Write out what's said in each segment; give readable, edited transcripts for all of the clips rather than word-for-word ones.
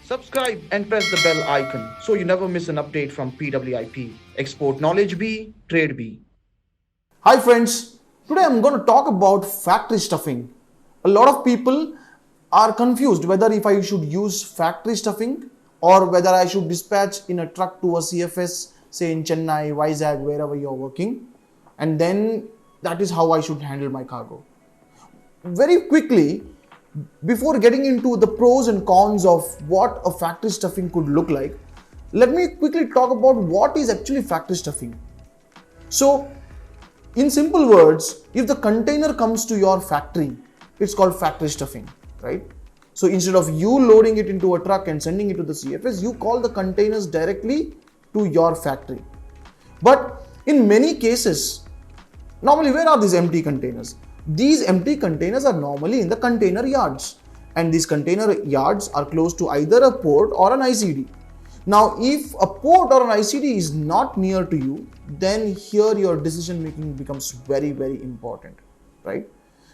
Subscribe and press the bell icon so you never miss an update from PWIP. Export knowledge be, trade be. Hi friends, today I'm going to talk about factory stuffing. A lot of people are confused whether if I should use factory stuffing or whether I should dispatch in a truck to a CFS, say in Chennai, Vizag, wherever you're working, and then that is how I should handle my cargo. Very quickly, before getting into the pros and cons of what a factory stuffing could look like, let me quickly talk about what is actually factory stuffing. So, in simple words, if the container comes to your factory, it's called factory stuffing, right? So instead of you loading it into a truck and sending it to the CFS, you call the containers directly to your factory. But in many cases, normally where are these empty containers? These empty containers are normally in the container yards, and these container yards are close to either a port or an ICD. Now, if a port or an ICD is not near to you, then here your decision making becomes very, very important, right?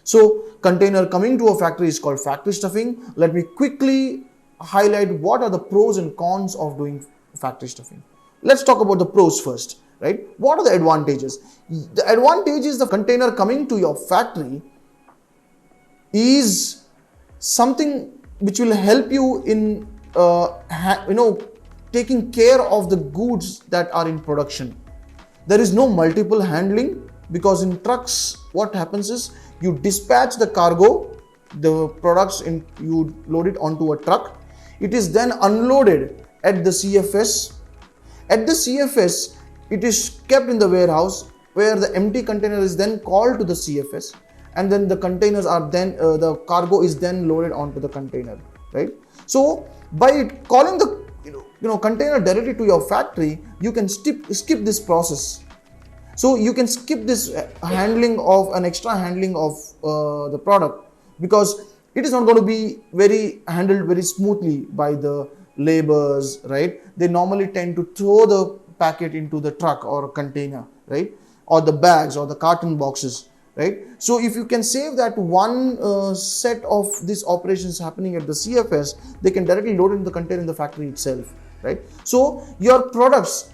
So, container coming to a factory is called factory stuffing. Let me quickly highlight what are the pros and cons of doing factory stuffing. Let's talk about the pros first, right? What are the advantages? The advantage is the container coming to your factory is something which will help you in taking care of the goods that are in production. There is no multiple handling because in trucks what happens is you dispatch the cargo, the products you load it onto a truck. It is then unloaded at the CFS. At the CFS, it is kept in the warehouse where the empty container is then called to the CFS, and then the containers are then the cargo is then loaded onto the container, right? So by calling the container directly to your factory, you can skip this process. So you can skip this handling of an extra handling of the product, because it is not going to be handled very smoothly by the laborers, right? They normally tend to throw the packet into the truck or container, right? Or the bags or the carton boxes, right? So if you can save that one set of these operations happening at the CFS, they can directly load it in the container in the factory itself, right? So your products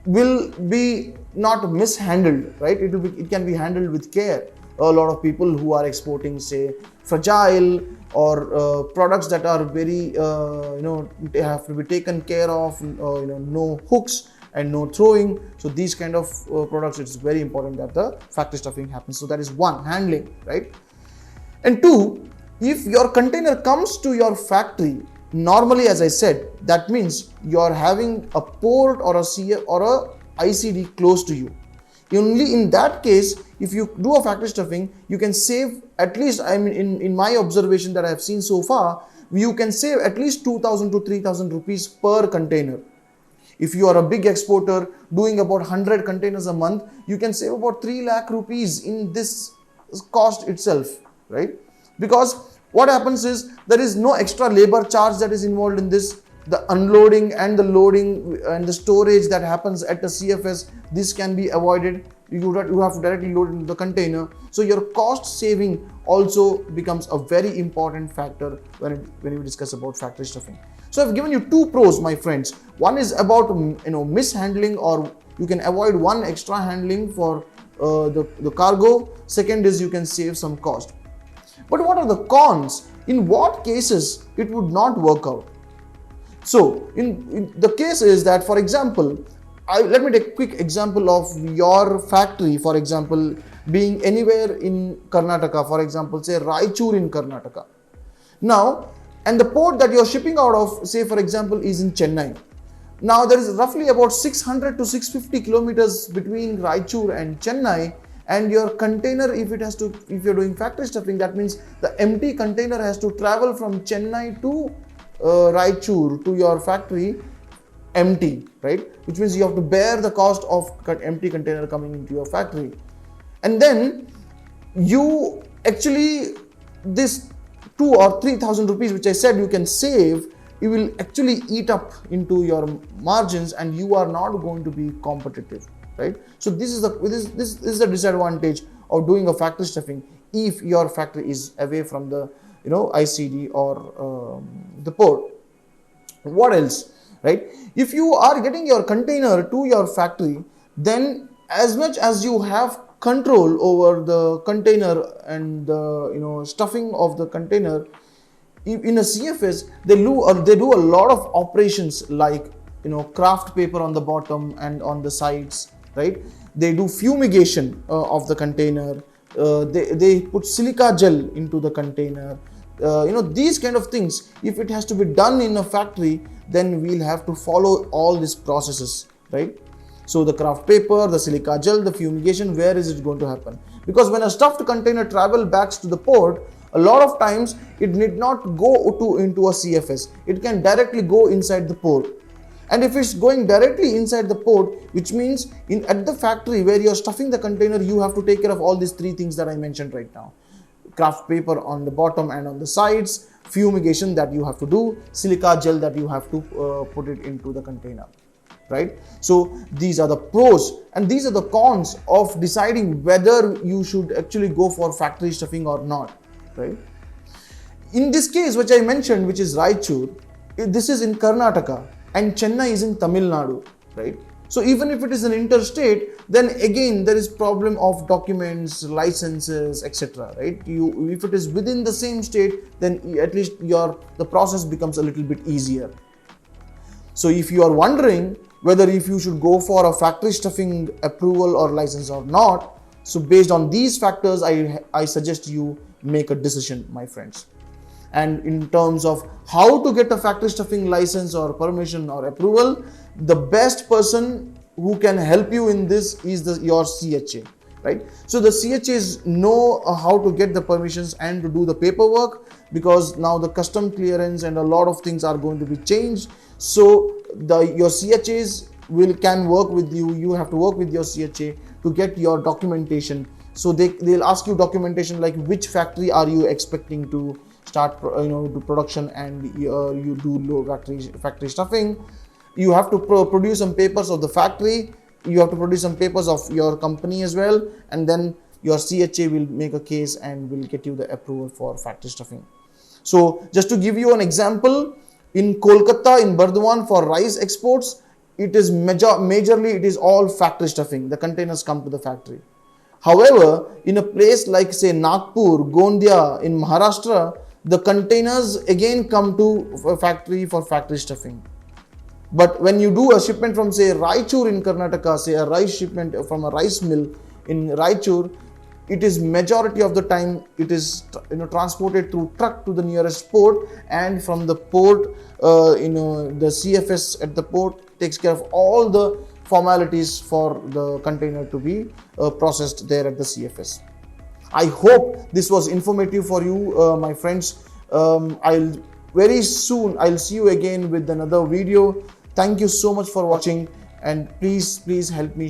will be not mishandled, right? It can be handled with care. A lot of people who are exporting, say, fragile or products that are very they have to be taken care of, no hooks and no throwing. So these kind of products, it's very important that the factory stuffing happens. So that is one, handling, right? And two, if your container comes to your factory, normally, as I said, that means you're having a port or a CF or a ICD close to you. Only in that case, if you do a factory stuffing, you can save at least, in my observation that I have seen so far, you can save at least 2,000 to 3,000 rupees per container. If you are a big exporter doing about 100 containers a month, you can save about 3 lakh rupees in this cost itself, right? Because what happens is there is no extra labor charge that is involved in this. The unloading and the loading and the storage that happens at the CFS, this can be avoided. You have to directly load into the container. So your cost saving also becomes a very important factor when you discuss about factory stuffing. So I've given you two pros, my friends. One is about mishandling, or you can avoid one extra handling for the cargo. Second is you can save some cost. But what are the cons? In what cases it would not work out? So in the case is that, for example, let me take a quick example of your factory, for example, being anywhere in Karnataka, for example, say Raichur in Karnataka. Now, and the port that you're shipping out of, say for example, is in Chennai. Now there is roughly about 600 to 650 kilometers between Raichur and Chennai, and your container, if you're doing factory stuffing, that means the empty container has to travel from Chennai to Raichur to your factory empty, right? Which means you have to bear the cost of empty container coming into your factory. And then you actually, this 2,000 or 3,000 rupees which I said you can save, it will actually eat up into your margins and you are not going to be competitive, right? So this is the disadvantage of doing a factory stuffing if your factory is away from the ICD or the port. What else, right? If you are getting your container to your factory, then as much as you have control over the container and the stuffing of the container, in a CFS they do a lot of operations like craft paper on the bottom and on the sides, right? They do fumigation of the container. They put silica gel into the container. These kind of things, if it has to be done in a factory, then we'll have to follow all these processes, right? So the craft paper, the silica gel, the fumigation, where is it going to happen? Because when a stuffed container travel back to the port, a lot of times it need not go into a CFS. It can directly go inside the port. And if it's going directly inside the port, which means at the factory where you're stuffing the container, you have to take care of all these three things that I mentioned right now. Craft paper on the bottom and on the sides, fumigation that you have to do, silica gel that you have to put it into the container, right? So these are the pros and these are the cons of deciding whether you should actually go for factory stuffing or not, right? In this case which I mentioned, which is Raichur, this is in Karnataka and Chennai is in Tamil Nadu, right? So even if it is an interstate, then again there is problem of documents, licenses, etc., right? If it is within the same state, then at least the process becomes a little bit easier. So if you are wondering whether if you should go for a factory stuffing approval or license or not, so based on these factors, I suggest you make a decision, my friends. And in terms of how to get a factory stuffing license or permission or approval, the best person who can help you in this is your CHA, right? So the CHAs know how to get the permissions and to do the paperwork, because now the custom clearance and a lot of things are going to be changed. So your CHAs can work with you. You have to work with your CHA to get your documentation. So they'll ask you documentation like which factory are you expecting to start do production, and you do low factory stuffing. You have to produce some papers of the factory. You have to produce some papers of your company as well, and then your CHA will make a case and will get you the approval for factory stuffing. So just to give you an example, in Kolkata, in Burdwan, for rice exports, it is majorly it is all factory stuffing. The containers come to the factory. However, in a place like say Nagpur, Gondia in Maharashtra, the containers again come to a factory for factory stuffing. But when you do a shipment from say Raichur in Karnataka, say a rice shipment from a rice mill in Raichur, it is majority of the time it is transported through truck to the nearest port, and from the port the CFS at the port takes care of all the formalities for the container to be processed there at the CFS. I hope this was informative for you, my friends. Very soon I'll see you again with another video. Thank you so much for watching, and please help me